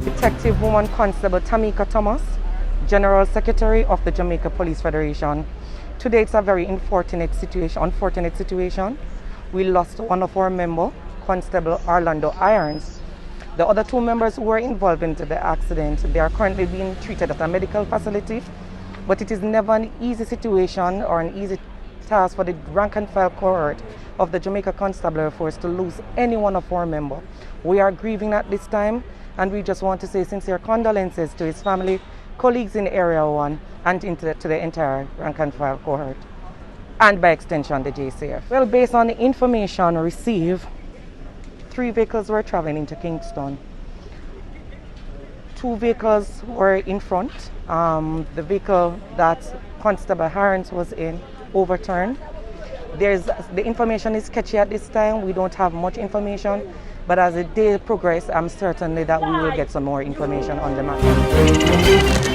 Detective Woman Constable Tamika Thomas, General Secretary of the Jamaica Police Federation. Today it's a very unfortunate situation. We lost one of our members, Constable Orlando Irons. The other two members who were involved in the accident, they are currently being treated at a medical facility, but it is never an easy situation or an easy task for the rank and file cohort of the Jamaica Constabulary Force to lose any one of our members. We are grieving at this time, and we just want to say sincere condolences to his family, colleagues in Area 1, and to the entire rank and file cohort, and by extension the JCF. Well, based on the information received, 3 vehicles were traveling into Kingston. 2 vehicles were in front. The vehicle that Constable Irons was in overturned. The information is sketchy at this time. We don't have much information, but as the day progresses, I'm certain that we will get some more information on the matter.